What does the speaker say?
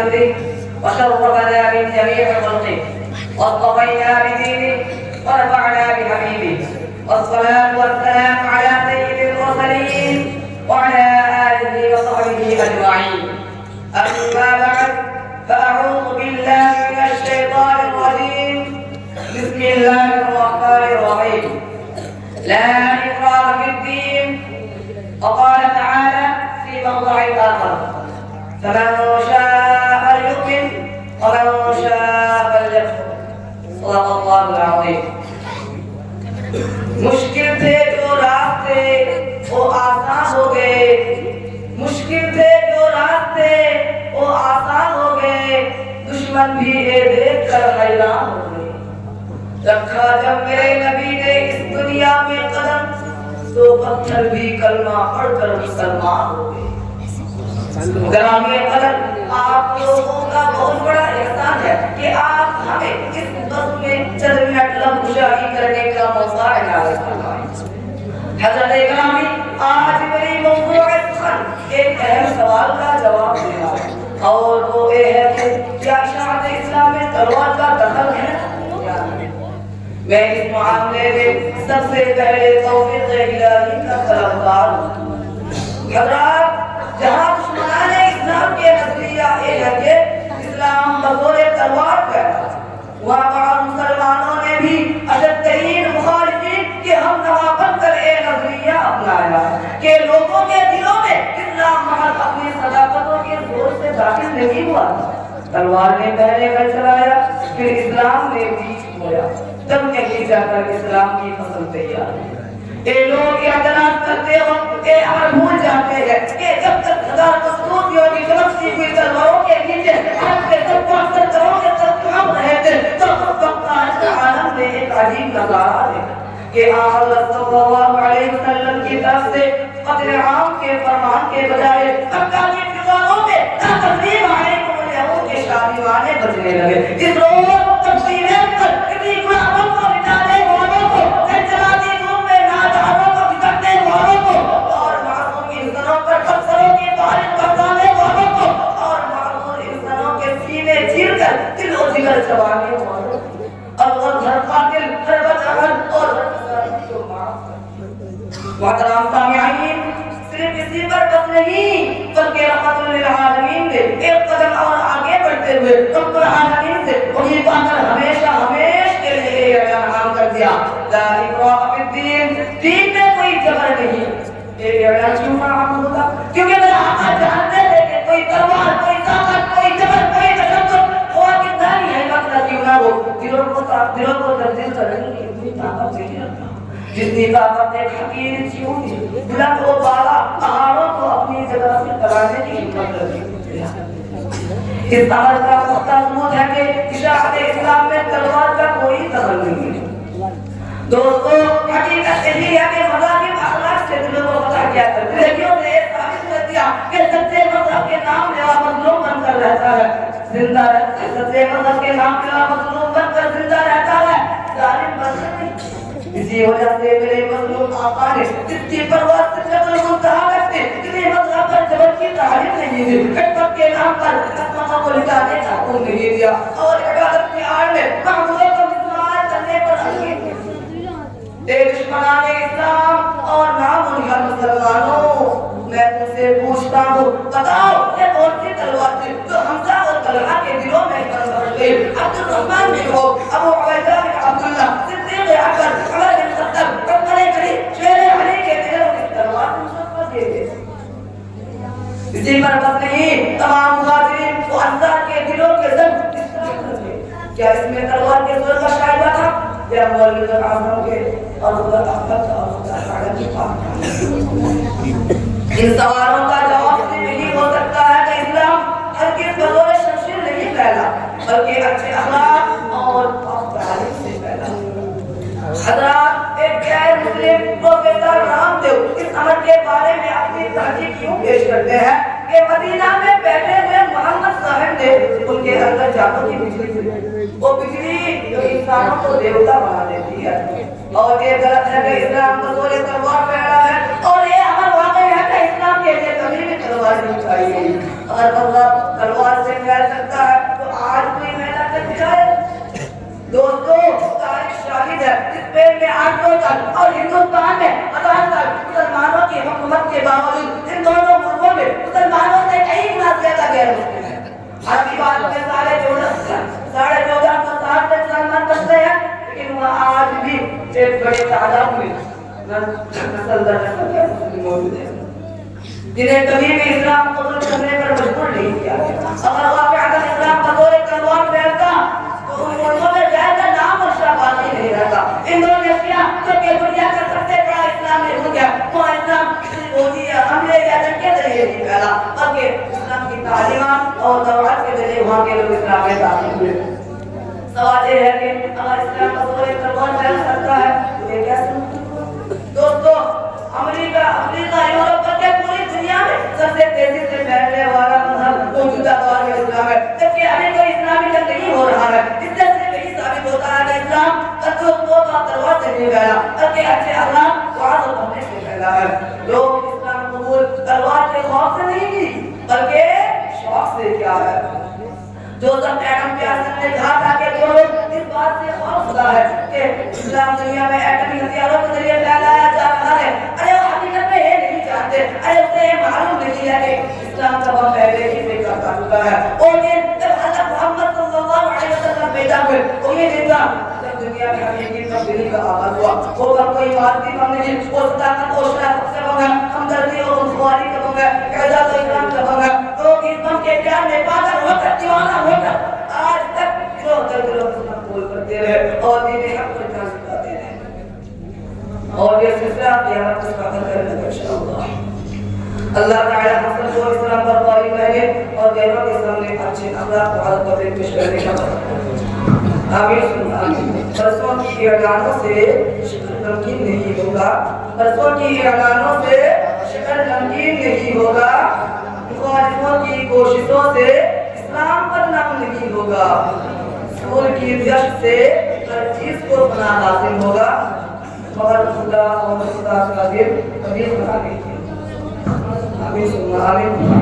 خلقه وشرفنا من جميع خلقه واصطفينا بدينه ونفعنا بحبيبه والصلاة والسلام على سيد المرسلين وعلى آله وصحبه أجمعين. أما بعد فأعوذ بالله من الشيطان الرجيم. بسم الله الرحمن الرحيم. لا إكراه في الدين. وقال تعالى في موضع آخر: فمن شاء ليؤمن ومن شاء فليكفر. صدق الله العظيم. مشکل تھے جو راستے وہ آسان ہو گئے، مشکل تھے جو راستے وہ آسان ہو گئے، دشمن بھی یہ دیکھ کر حیران ہو گئے۔ رکھا جب میرے نبی نے اس دنیا میں قدم تو پتھر بھی کلمہ پڑھ کر مسلمان ہو گئے۔ گرامی قدر، آپ لوگوں کا بہت بڑا احسان ہے کہ آپ ہمیں اس وقت میں چند منٹ لمحہ گزاری کرنے کا موقع عنایت فرمائیں۔ حضرت گرامی، آج میری موضوع سخن ایک اہم سوال کا جواب دینا ہے، اور وہ یہ ہے کہ کیا اشاعت اسلام میں تلوار کا دخل ہے؟ میں اس معاملے میں سب سے پہلے توفیق الہی کا طلبگار ہوں۔ حضرات، جہاں دشمنان اسلام کے نظریہ یہ ہے کہ اسلام بطور تلوار پیدا، وہاں بعض مسلمانوں نے بھی اشد ترین مخالفین کہ ہم نوا بن کر یہ نظریہ اپنایا کہ لوگوں کے دلوں میں اسلام محض اپنی صداقتوں کے زور سے داخل نہیں ہوا، تلوار نے پہلے گھر چلایا، پھر اسلام نے بیچ بویا، تب کہیں جا کر اسلام کی فصل تیار ہے۔ اے لوگ اعتراض کرتے وقت اے امر بھول جاتے ہیں کہ جب تک ہزار مصروفیوں کی چمکتی ہوئی تلواروں کے نیچے آپ کے سب کو اکثر کرو کے سب ہم رہے تھے، تو اس وقت آج کا عالم میں ایک عجیب نظارہ ہے کہ آن صلی اللہ علیہ وسلم کی طرف سے قتل عام کے فرمان کے بجائے مکہ کی فضاؤں میں تقریب علیکم الیہود کے شادیوانے بجنے لگے۔ اس روز تقسیمیں پر کسی کو امن کو مٹانے والوں کو زلزلاتی دھوپ میں ناچاروں کو بگڑنے والوں کو اور معصوم انسانوں پر پتھروں کی بارش برسانے والوں کو اور معصوم انسانوں کے سینے چیر کر دل و جگر چبانے والوں کو اور ہر قاتل، ہر بدعمل اور ہر فسادی کو معاف کر۔ محترم سامعین، صرف اسی پر بس نہیں بلکہ رحمت للعالمین نے ایک قدم اور آگے بڑھتے ہوئے رب العالمین سے وہی پا کر ہمیشہ کے لیے اعلان کر دیا: لا اکراہ فی الدین، دین میں کوئی جبر نہیں۔ یہ اعلان کیوں فراہم ہوتا؟ کیونکہ میرا آقا جانتے تھے کہ کوئی تلوار، کوئی طاقت، کوئی جبر، کوئی تشدد ہوا کتنا ہی ہے مطلب کیوں نہ ہو، دلوں کو تبدیل کرنے کی اتنی طاقت نہیں رکھتا جتنی طاقت ایک حقیر چیوں کی بلند و بالا پہاڑوں کو اپنی جگہ سے کرانے کی ہمت رکھی۔ اس امر کا پختہ ثبوت ہے کہ اشاعت اسلام میں تلوار کا کوئی دخل نہیں ہے۔ دوستو، حقیقت یہی ہے کہ مذاہب اخلاق سے دلوں کو فتح کیا کرتے ہیں، کیوں نے ثابت کر دیا کہ سچے مذہب کے نام لیوا مظلوم بن کر رہتا ہے، زندہ رہتا ہے، سچے مذہب کے نام لیوا مظلوم بن کر زندہ رہتا ہے، ظالم بن کر نہیں۔ اسی وجہ سے میرے مظلوم آقا نے اتنی پرواز سے قدر منتہا رکھتے اتنی مذہب پر جبر کی تعلیم نہیں دی، خدمت کے نام پر اسماء کو لٹانے کا حکم نہیں دیا، اور عبادت کی آڑ میں معبودوں کو مسلمان کرنے پر حقیق نہیں۔ اے دشمنان اسلام اور نامنہر مسلمانوں، میں تم سے پوچھتا ہوں، بتاؤ یہ کون سی تلوار تھی جو حمزہ اور طلحہ کے دلوں میں بڑھ گئی؟ عبد الرحمن بن عوف، ابو عبیدہ بن عبداللہ، صدیق اکبر، عمر بن خطاب، عمر کریم، شیر علی کے دلوں میں تلوار مصطفیٰ دے گئے۔ اسی پر بس نہیں، تمام مہاجرین و انصار کے دلوں کے زد اس طرح کر گئے۔ کیا اس میں تلوار کے زور کا شائبہ تھا یا مولد اعظم کے اور حضرت احمد اور حضرت سعد کے پاک؟ ان سوالوں کا جواب صرف یہی ہو سکتا ہے کہ اسلام ہرگز بطور شمشیر نہیں پھیلا بلکہ اچھے اخلاق اور تعلیم سے پھیلا۔ حضرات، ایک غیر مسلم پروفیسر رام دیو اس امر کے بارے میں اپنی تحقیق کیوں پیش کرتے ہیں کہ مدینہ میں بیٹھے ہوئے محمد صاحب نے ان کے اندر جادو کی بجلی تھی، وہ بجلی جو انسانوں کو دیوتا بنا دیتی ہے، اور یہ غلط ہے کہ اسلام بطور تلوار پھیلا ہے، اور یہ امر واقع ہے کہ اسلام کے لیے کبھی بھی تلوار نہیں اٹھائی گئی، اگر اللہ تلوار سے پھیل سکتا ہے تو آج کوئی میدان تک جائے. دوستو تاریخ شاہد ہے اسپین میں 800 سال اور ہندوستان میں 1000 سال مسلمانوں کی حکومت کے باوجود ان دونوں ملکوں میں مسلمانوں سے کئی گنا زیادہ غیر مسلم ہیں. عربی بات میں 1450 سے مسلمان بستے ہیں لیکن وہاں آج بھی ایک بڑے تعداد میں نسل در نسل موجود ہے جنہیں کبھی بھی اسلام قبول کرنے پر مجبور نہیں کیا. اگر واقعہ اسلام بطور تلوار پھیلتا تو ان ملکوں میں غیر کا نام اور شاہ باقی نہیں رہتا. انڈونیشیا جو کہ دنیا کا سب سے بڑا اسلامی ملک ہے وہاں اسلام فوجی یا حملے یا جنگ کے ذریعے نہیں پھیلا بلکہ اسلام کی تعلیمات اور دعوت کے ذریعے وہاں کے لوگ اسلام میں داخل ہوئے. سوال یہ ہے کہ اگر اسلام بطور تلوار پھیل سکتا ہے تو یہ کیسے؟ دوستو امریکہ یورپ بلکہ پوری دنیا میں سب سے تیزی سے پھیلنے والا مذہب موجودہ دور میں اسلام ہے. جبکہ ابھی کوئی اسلامی جنگ نہیں ہو رہا ہے. اس سے صرف یہی ثابت ہوتا ہے کہ اسلام تلوار سے نہیں پھیلا بلکہ اچھے اخلاق وعظ و تبلیغ سے پھیلا ہے. لوگ اسلام قبول تلوار کے خوف سے نہیں کی بلکہ شوق سے کیا ہے. جو سب پیغمبر اعظم نے کہا تھا کہ جو لوگ اس بات سے خوفزدہ ہے کہ اسلام دنیا میں ایٹمی ہتھیاروں کے ذریعے پھیلایا جا رہا ہے ارے وہ حقیقت میں یہ نہیں جانتے. ارے اسے یہ معلوم نہیں ہے کہ اسلام کا بم پہلے ہی سے کرتا چکا ہے. اور یہ جب حضرت محمد صلی اللہ علیہ وسلم پیدا ہوئے وہ یہ دن تھا جب دنیا میں حقیقی تبدیلی کا آغاز ہوا. وہ بم کوئی مادی بم نہیں, وہ صداقت اور شرافت سے بم ہے, ہمدردی اور خوشگواری کا بم ہے, اعزاز و اکرام کا بم ہے. لوگ اس بم کے پیار میں پاگل ہو کر دیوانہ ہو کر آج تک گروہ در گروہ اسلام قبول کرتے رہے اور دین حق پر جان سکھاتے رہے. اور یہ سلسلہ قیامت تک کامل کرے گا انشاءاللہ. اللہ تعالی ہم سب کو اسلام پر قائم رہے اور غیروں کے سامنے اچھے اخلاق و عادت پر پیش کرنے کا آمین. برسوں کی اعلانوں سے شکر غمگین نہیں ہوگا. برسوں کی اعلانوں سے شکر غمگین نہیں ہوگا. مخالفوں کی کوششوں سے اسلام پر نام نہیں ہوگا. سور کی دشت سے ہر چیز کو پناہ حاصل ہوگا مگر خدا اور خدا کا دل کبھی بنا نہیں. آمین.